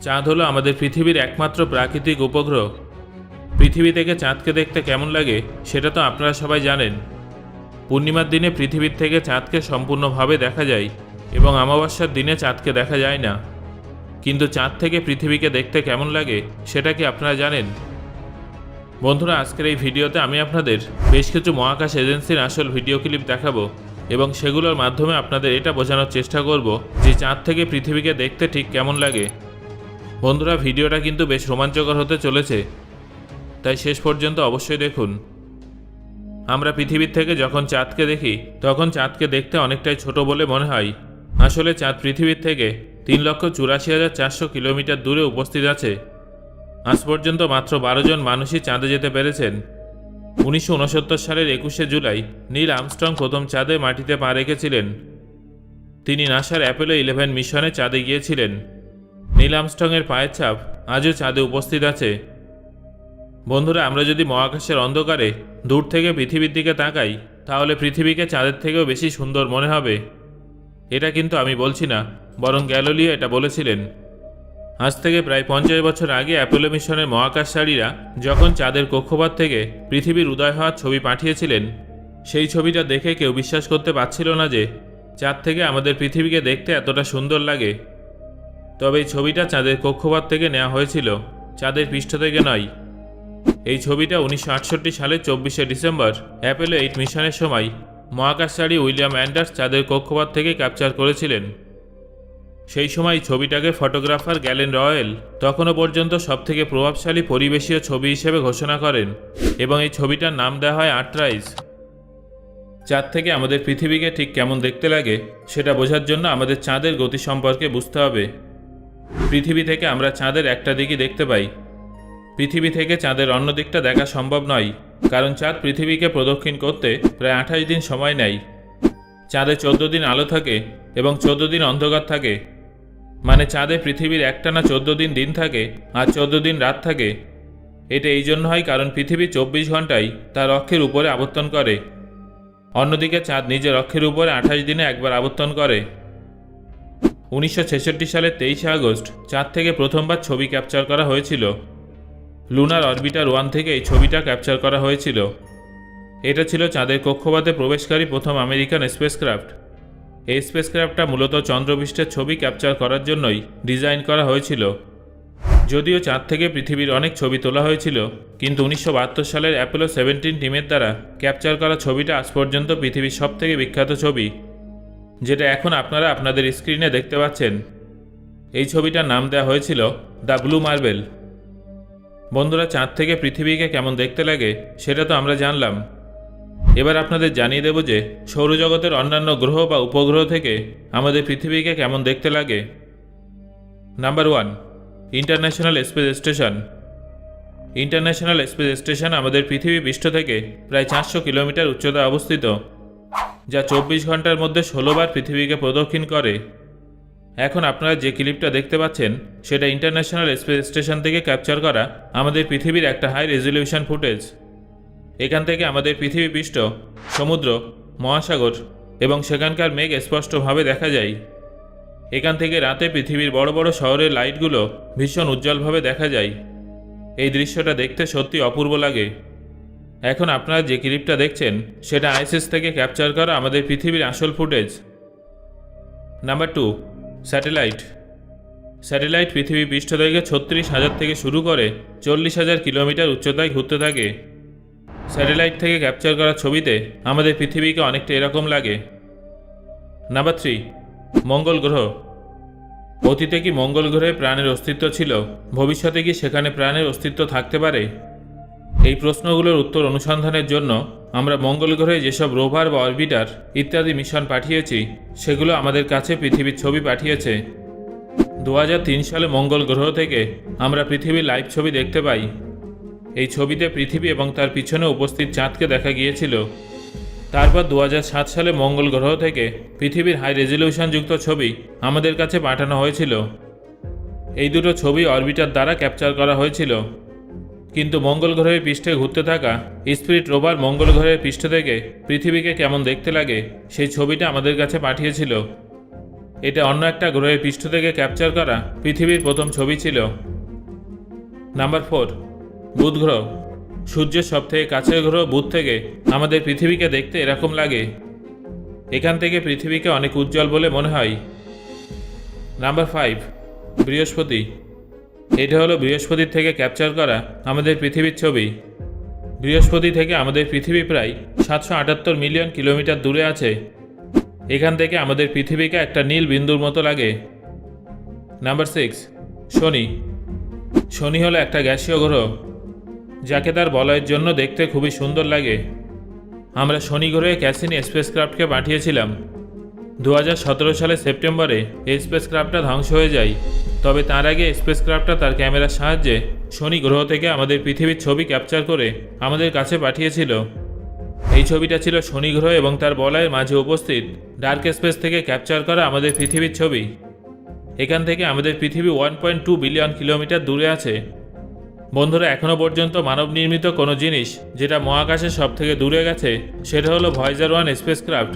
চাঁদ হলো আমাদের পৃথিবীর একমাত্র প্রাকৃতিক উপগ্রহ। পৃথিবী থেকে চাঁদকে দেখতে কেমন লাগে সেটা তো আপনারা সবাই জানেন। পূর্ণিমার দিনে পৃথিবীর থেকে চাঁদকে সম্পূর্ণভাবে দেখা যায় এবং অমাবস্যার দিনে চাঁদকে দেখা যায় না। কিন্তু চাঁদ থেকে পৃথিবীকে দেখতে কেমন লাগে সেটা কি আপনারা জানেন? বন্ধুরা, আজকের এই ভিডিওতে আমি আপনাদের বেশ কিছু মহাকাশ এজেন্সির আসল ভিডিও ক্লিপ দেখাবো এবং সেগুলোর মাধ্যমে আপনাদের এটা বোঝানোর চেষ্টা করব যে চাঁদ থেকে পৃথিবীকে দেখতে ঠিক কেমন লাগে। বন্ধুরা, ভিডিওটা কিন্তু বেশ রোমাঞ্চকর হতে চলেছে, তাই শেষ পর্যন্ত অবশ্যই দেখুন। আমরা পৃথিবীর থেকে যখন চাঁদকে দেখি তখন চাঁদকে দেখতে অনেকটাই ছোট বলে মনে হয়। আসলে চাঁদ পৃথিবীর থেকে 3,84,400 কিলোমিটার দূরে উপস্থিত আছে। আজ পর্যন্ত মাত্র 12 জন মানুষই চাঁদে যেতে পেরেছেন। 1969 সালের 21শে জুলাই নীল আর্মস্ট্রং প্রথম চাঁদে মাটিতে পা রেখেছিলেন। তিনি নাসার অ্যাপোলো 11 মিশনে চাঁদে গিয়েছিলেন। নীল আর্মস্ট্রংয়ের পায়ের ছাপ আজও চাঁদে উপস্থিত আছে। বন্ধুরা, আমরা যদি মহাকাশের অন্ধকারে দূর থেকে পৃথিবীর দিকে তাকাই তাহলে পৃথিবীকে চাঁদের থেকেও বেশি সুন্দর মনে হবে। এটা কিন্তু আমি বলছি না, বরং গ্যালিলিও এটা বলেছিলেন। আজ থেকে প্রায় 50 বছর আগে অ্যাপোলো মিশনের মহাকাশচারীরা যখন চাঁদের কক্ষপথ থেকে পৃথিবীর উদয় হওয়ার ছবি পাঠিয়েছিলেন, সেই ছবিটা দেখে কেউ বিশ্বাস করতে পারছিল না যে চাঁদ থেকে আমাদের পৃথিবীকে দেখতে এতটা সুন্দর লাগে। তবে এই ছবিটা চাঁদের কক্ষপথ থেকে নেওয়া হয়েছিল, চাঁদের পৃষ্ঠ থেকে নয়। এই ছবিটা 1968 সালের 24শে ডিসেম্বর অ্যাপোলো 8 মিশনের সময় মহাকাশচারী উইলিয়াম অ্যান্ডার্স চাঁদের কক্ষপথ থেকে ক্যাপচার করেছিলেন। সেই সময় ছবিটাকে ফটোগ্রাফার গ্যালেন রয়েল তখনও পর্যন্ত সবথেকে প্রভাবশালী পরিবেশীয় ছবি হিসেবে ঘোষণা করেন এবং এই ছবিটার নাম দেওয়া হয় আর্থরাইজ। চাঁদ থেকে আমাদের পৃথিবীকে ঠিক কেমন দেখতে লাগে সেটা বোঝার জন্য আমাদের চাঁদের গতি সম্পর্কে বুঝতে হবে। পৃথিবী থেকে আমরা চাঁদের একটা দিকই দেখতে পাই। পৃথিবী থেকে চাঁদের অন্য দিকটা দেখা সম্ভব নয়, কারণ চাঁদ পৃথিবীকে প্রদক্ষিণ করতে প্রায় 28 দিন সময় নেয়। চাঁদে 14 দিন আলো থাকে এবং 14 দিন অন্ধকার থাকে। মানে চাঁদে পৃথিবীর একটানা 14 দিন দিন থাকে আর 14 দিন রাত থাকে। এটা এই জন্য হয় কারণ পৃথিবী 24 ঘন্টায় তার অক্ষের উপরে আবর্তন করে। অন্যদিকে চাঁদ নিজের অক্ষের উপরে 28 দিনে একবার আবর্তন করে। 1966 সালের 23শে আগস্ট চাঁদ থেকে প্রথমবার ছবি ক্যাপচার করা হয়েছিল। লুনার অরবিটার 1 থেকে এই ছবিটা ক্যাপচার করা হয়েছিল। এটা ছিল চাঁদের কক্ষপথে প্রবেশকারী প্রথম আমেরিকান স্পেসক্রাফট। এই স্পেসক্রাফটটা মূলত চন্দ্রপৃষ্ঠের ছবি ক্যাপচার করার জন্যই ডিজাইন করা হয়েছিল। যদিও চাঁদ থেকে পৃথিবীর অনেক ছবি তোলা হয়েছিল, কিন্তু 1972 সালের অ্যাপোলো 17 টিমের দ্বারা ক্যাপচার করা ছবিটা আজ পর্যন্ত পৃথিবীর সবথেকে বিখ্যাত ছবি, যেটা এখন আপনারা আপনাদের স্ক্রিনে দেখতে পাচ্ছেন। এই ছবিটার নাম দেওয়া হয়েছিল দ্য ব্লু মার্বেল। বন্ধুরা, চাঁদ থেকে পৃথিবীকে কেমন দেখতে লাগে সেটা তো আমরা জানলাম। এবার আপনাদের জানিয়ে দেব যে সৌরজগতের অন্যান্য গ্রহ বা উপগ্রহ থেকে আমাদের পৃথিবীকে কেমন দেখতে লাগে। Number 1, international space station. International space station আমাদের পৃথিবী পৃষ্ঠ থেকে প্রায় 400 কিলোমিটার উচ্চতায় অবস্থিত, যা 24 ঘন্টার মধ্যে 16 বার পৃথিবীকে প্রদক্ষিণ করে। এখন আপনারা যে ক্লিপটা দেখতে পাচ্ছেন সেটা ইন্টারন্যাশনাল স্পেস স্টেশন থেকে ক্যাপচার করা আমাদের পৃথিবীর একটা হাই রেজলিউশন ফুটেজ। এখান থেকে আমাদের পৃথিবী পৃষ্ঠ, সমুদ্র, মহাসাগর এবং সেখানকার মেঘ স্পষ্টভাবে দেখা যায়। এখান থেকে রাতে পৃথিবীর বড় বড় শহরের লাইটগুলো ভীষণ উজ্জ্বলভাবে দেখা যায়। এই দৃশ্যটা দেখতে সত্যি অপূর্ব লাগে। এখন আপনারা যে ক্লিপটা দেখছেন সেটা আইএসএস থেকে ক্যাপচার করা আমাদের পৃথিবীর আসল ফুটেজ। Number 2, satellite. স্যাটেলাইট পৃথিবী পৃষ্ঠ থেকে 36,000 থেকে শুরু করে 40,000 কিলোমিটার উচ্চতায় ঘুরতে থাকে। স্যাটেলাইট থেকে ক্যাপচার করা ছবিতে আমাদের পৃথিবীকে অনেকটা এরকম লাগে। নাম্বার 3, মঙ্গল গ্রহ। অতীতে কি মঙ্গল গ্রহে প্রাণের অস্তিত্ব ছিল? ভবিষ্যতে কি সেখানে প্রাণের অস্তিত্ব থাকতে পারে? এই প্রশ্নগুলোর উত্তর অনুসন্ধানের জন্য আমরা মঙ্গল গ্রহে যেসব রোভার বা অরবিটার ইত্যাদি মিশন পাঠিয়েছি সেগুলো আমাদের কাছে পৃথিবীর ছবি পাঠিয়েছে। 2003 সালে মঙ্গল গ্রহ থেকে আমরা পৃথিবীর লাইভ ছবি দেখতে পাই। এই ছবিতে পৃথিবী এবং তার পিছনে উপস্থিত চাঁদকে দেখা গিয়েছিল। তারপর 2007 সালে মঙ্গল গ্রহ থেকে পৃথিবীর হাই রেজলিউশন যুক্ত ছবি আমাদের কাছে পাঠানো হয়েছিল। এই দুটো ছবি অরবিটার দ্বারা ক্যাপচার করা হয়েছিল। কিন্তু মঙ্গল গ্রহের পৃষ্ঠে ঘুরতে থাকা স্পিরিট রোভার মঙ্গল গ্রহের পৃষ্ঠ থেকে পৃথিবীকে কেমন দেখতে লাগে সেই ছবিটা আমাদের কাছে পাঠিয়েছিল। এটা অন্য একটা গ্রহের পৃষ্ঠ থেকে ক্যাপচার করা পৃথিবীর প্রথম ছবি ছিল। নাম্বার 4, বুধ গ্রহ। সূর্যের সবথেকে কাছের গ্রহ বুধ থেকে আমাদের পৃথিবীকে দেখতে এরকম লাগে। এখান থেকে পৃথিবীকে অনেক উজ্জ্বল বলে মনে হয়। নাম্বার 5, বৃহস্পতি। এটা হলো বৃহস্পতির থেকে ক্যাপচার করা আমাদের পৃথিবীর ছবি। বৃহস্পতি থেকে আমাদের পৃথিবী প্রায় 778 মিলিয়ন কিলোমিটার দূরে আছে। এখান থেকে আমাদের পৃথিবীকে একটা নীল বিন্দুর মতো লাগে। নাম্বার 6, শনি। শনি হলো একটা গ্যাসীয় গ্রহ, যাকে তার বলয়ের জন্য দেখতে খুবই সুন্দর লাগে। আমরা শনি গ্রহে ক্যাসিনি স্পেসক্রাফটকে পাঠিয়েছিলাম। 2017 সালে সেপ্টেম্বরে এই স্পেসক্রাফটটা ধ্বংস হয়ে যায়। তবে তার আগে স্পেসক্রাফটটা তার ক্যামেরার সাহায্যে শনি গ্রহ থেকে আমাদের পৃথিবীর ছবি ক্যাপচার করে আমাদের কাছে পাঠিয়েছিল। এই ছবিটা ছিল শনি গ্রহ এবং তার বলয়ের মাঝে উপস্থিত ডার্ক স্পেস থেকে ক্যাপচার করা আমাদের পৃথিবীর ছবি। এখান থেকে আমাদের পৃথিবী 1.2 বিলিয়ন কিলোমিটার দূরে আছে। বন্ধুরা, এখনও পর্যন্ত মানব নির্মিত কোনো জিনিস যেটা মহাকাশে সব থেকে দূরে গেছে সেটা হলো ভয়েজার 1 স্পেসক্রাফট।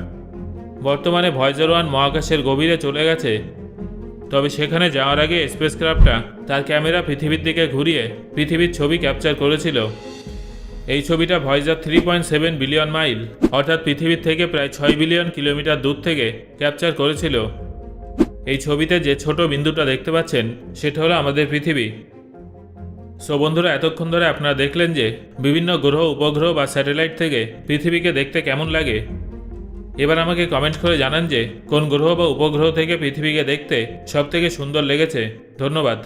বর্তমানে ভয়েজার 1 মহাকাশের গভীরে চলে গেছে। তবে সেখানে যাওয়ার আগে স্পেসক্রাফটটা তার ক্যামেরা পৃথিবীর দিকে ঘুরিয়ে পৃথিবীর ছবি ক্যাপচার করেছিল। এই ছবিটা ভয়েজার 3.7 বিলিয়ন মাইল অর্থাৎ পৃথিবীর থেকে প্রায় 6 বিলিয়ন কিলোমিটার দূর থেকে ক্যাপচার করেছিল। এই ছবিতে যে ছোট বিন্দুটা দেখতে পাচ্ছেন সেটা হলো আমাদের পৃথিবী। সো বন্ধুরা, এতক্ষণ ধরে আপনারা দেখলেন যে বিভিন্ন গ্রহ, উপগ্রহ বা স্যাটেলাইট থেকে পৃথিবীকে দেখতে কেমন লাগে। এবার আমাকে কমেন্ট করে জানান যে কোন গ্রহ বা উপগ্রহ থেকে পৃথিবীকে দেখতে সবথেকে সুন্দর লেগেছে। ধন্যবাদ।